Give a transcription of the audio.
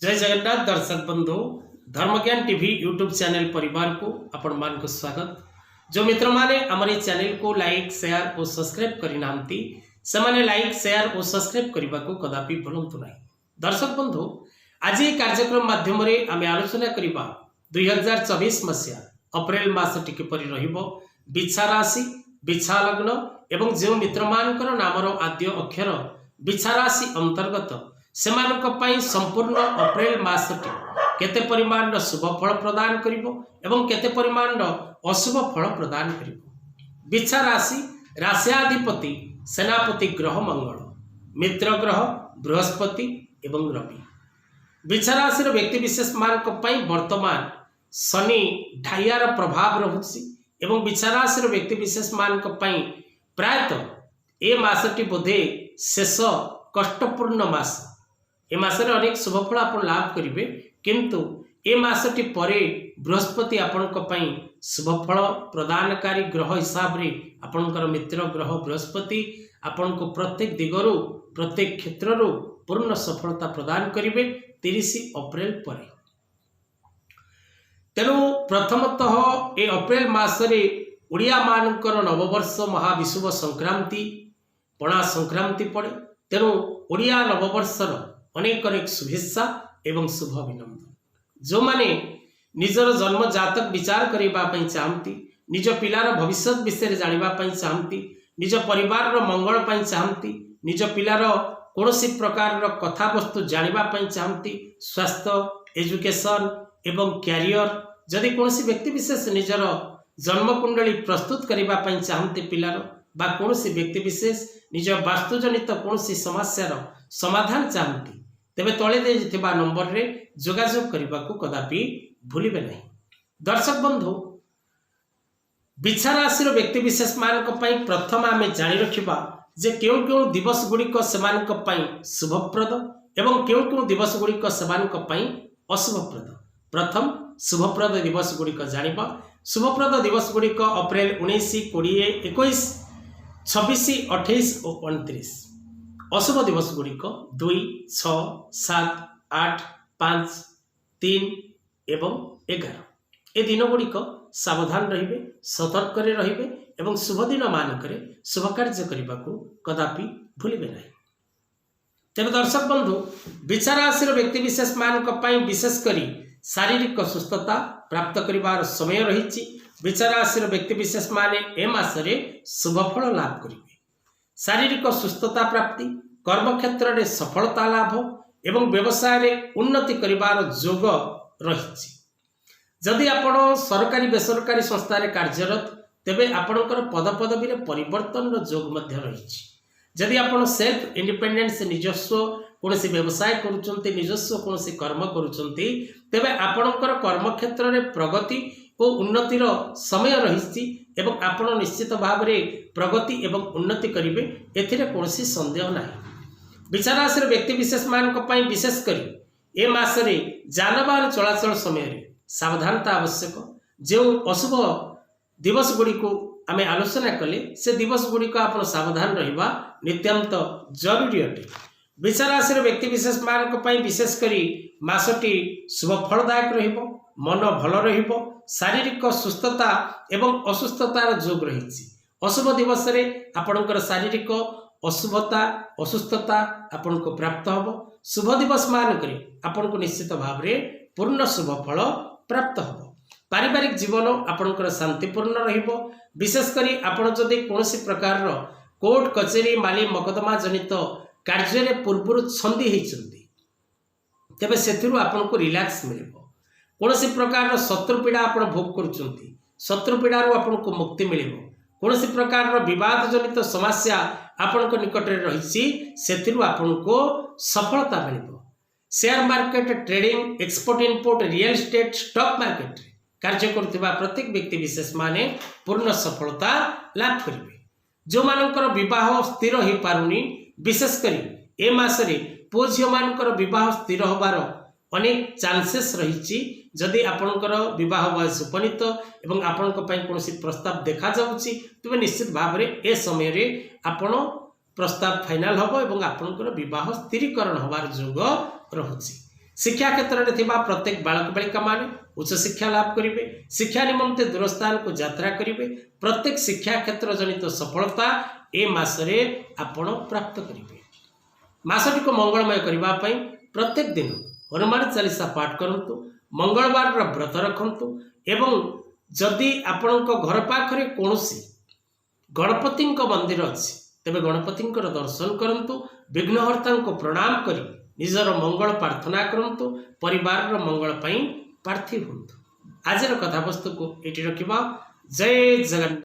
जय जगन्नाथ दर्शक बंधु धर्मज्ञान टीवी यूट्यूब चैनल परिवार को आपण मान को स्वागत। जो मित्र माने हमारे चैनल को लाइक शेयर और सब्सक्राइब करना से माने लाइक शेयर और सब्सक्राइब करने को कदापि भूलु ना। दर्शक बंधु आज ये कार्यक्रम माध्यम आम आलोचना करवा 2024 मसीहा अप्रैल मासटी किपरि रहिबो बिछा राशि बिछा लग्न एवं जो मित्र मानकर नामर आद्य अक्षर बिछा राशि अंतर्गत सेमानक पई संपूर्ण अप्रैल मासटी केते परिमाण शुभ फल प्रदान करिवो एवं केते परिमाण अशुभ फल प्रदान करिवो। बिछा राशि राशियाधिपति सेनापति ग्रह मंगल मित्र ग्रह बृहस्पति एवं रवि। बिछा राशि व्यक्ति विशेष मानक पई वर्तमान शनि ढाइयार प्रभाव रहुछि एवं बिछा राशि व्यक्ति विशेष मानक पई प्रायतः ए मासटी बोधे शेष कष्टपूर्ण मास। ए मासरे अनेक शुभफल आपण लाभ करिवे किंतु ए मासटी परे बृहस्पति आपणक पई शुभफल प्रदानकारी ग्रह हिसाब रे आपणकर मित्र ग्रह बृहस्पति आपणको प्रत्येक दिगरु प्रत्येक क्षेत्ररु पूर्ण सफलता प्रदान करिवे 30 अप्रैल परे। तेणु प्रथमतः ए अप्रैल मासरे ओडिया मानकर नववर्ष महाविषुव संक्रांति पणा संक्रांति पड़े। तेणु ओडिया नववर्षर अनेक अनेक शुभेच्छा एवं शुभ अभिनंदन। जो माने निजर जन्म जातक विचार करने चाहती निज पिलार भविष्य विषय जानापी चाहती निज परिवार मंगल चाहती निज पिलार कौन प्रकार कथा वस्तु जानापी चाहती स्वास्थ्य एजुकेशन एवं क्यारियर जदि कौन व्यक्ति विशेष निजर जन्मकुंडली प्रस्तुत करने चाहती पिलार बा कौन व्यक्ति विशेष निज वास्तुजनित कौन समस्यार समाधान चाहती तेबे तले देथिबा नंबर रे जोगाजोग करने को कदापि भूलिबे नहीं। दर्शक बंधु बिछा राशि व्यक्ति विशेष मानक पई प्रथम आमे जानि रखिबा जे केउ केउ दिवस गुड़िक सेमानक पई शुभप्रद एवं केउ केउ दिवस गुड़िक सेमानक पई अशुभप्रद। प्रथम शुभप्रद दिवस गुड़िक जानिबा। शुभप्रद दिवस गुड़िक अप्रैल 19, 20, 21, 26, 28 और 29। अशुभ दिवस गुड़िक 2, 6, 7, 8, 5, 3 एवं 11। ए दिन गुड़िक सावधान रहिबे सतर्क रहिबे एवं शुभ दिन मानक शुभ कार्य करने को कदापि भूलिबे नहीं। तेरे दर्शक बंधु बिछा राशि व्यक्ति विशेष मानक पई विशेष करी शारीरिक सुस्थता प्राप्त करिवार समय रही। बिछा राशि व्यक्ति विशेष माने ए मासरे शुभफल लाभ करिवे। शारीरिक सुस्थता प्राप्ति कर्म क्षेत्र में सफलता लाभ एवं व्यवसाय रे उन्नति करिवार जोग रही। जदि आपण सरकारी बेसरकारी संस्था रे कार्यरत तेबे आपणकर पदपदवी रे परिवर्तन जोग मध्य रही। जदि आपण सेल्फ इंडिपेंडेंस निजस्व कौन व्यवसाय करुचंती निजस्व कौन कर्म करुचंती तेबे आपणकर कर्म क्षेत्र में प्रगति और उन्नतिर समय रही एवं आपण निश्चित भाव में प्रगति एवं उन्नति करेंगे एथिरे कौनसी संदेह नहीं। बिछा राशि व्यक्ति विशेष मानक पई विशेष करी ए मासरे जानवाहन चलाचल समय सावधानता आवश्यक। जो अशुभ दिवस गुड़िक आमे आलोचना कले से दिवस गुड़िक आप सावधान रहिबा नित्यांत जरूरी अटे। बिछा राशि व्यक्ति विशेष मानक पई विशेष करी मासटी शुभ फलदायक रहिबो मन भल रहिबो शारीरिक सुस्थता एवं असुस्थतार जोग रही। अशुभ दिवस रे आपणकर शारीरिक अशुभता असुस्थता आपन को प्राप्त होबो। शुभ दिवस मानक आपन को निश्चित भाव रे पूर्ण शुभ फल प्राप्त होबो। पारिवारिक जीवन आपणकर शांतिपूर्ण रहिबो। विशेष करी आपण जदि कोनोसी प्रकार रो कोर्ट कचेरी माली मकदमा जनित कार्य रे पूर्व छंदी होइचंती तेबे सेथिरु आपन को रिलैक्स मिलिबो। कौनसी प्रकार शत्रु पीड़ा आप भोग करुँच शत्रु पीड़ार आपन को मुक्ति मिल। कौनसी प्रकार विवाद जनित समस्या आपण निकट में रही आपन को सफलता मिल। Share market trading export import real estate stock market कार्य करुवा प्रत्येक व्यक्ति विशेष माने पूर्ण सफलता लाभ करेंगे। जो मानकर विवाह स्थिर हो पारुनी विशेषकर ए मासरे पुओ झील मानकर विवाह स्थिर होबार अनेक चांसेस रही। जदि आपणकर विवाह बयस उपनीत एवं आपण कौन प्रस्ताव देखा जाउची तेबे निश्चित भाव में ए समय रे आपण प्रस्ताव फाइनाल हम और आपणकर विवाह स्थिरीकरण होबार जोग रहुची। शिक्षा क्षेत्र में थिबा प्रत्येक बालक बालिका माने उच्च शिक्षा लाभ करेंगे, शिक्षा निमंते दूर स्थान को यात्रा करेंगे। प्रत्येक शिक्षा क्षेत्र जनित सफलता ए मासरे आपण प्राप्त करेंगे। मासटी को मंगलमय करने प्रत्येक दिन हनुमान चालीसा पाठ करंतु, मंगलवार व्रत रखंतु एवं जदि आपण घर पाखरे कौनसी गणपति मंदिर अच्छी तेबे गणपति दर्शन करंतु, विघ्नहर्ता को प्रणाम करी निजर मंगल प्रार्थना करंतु, परिवार मंगल पाई प्रार्थी हुंतु। आजर कथावस्तु को एटी रखिबा। जय जगन्नाथ।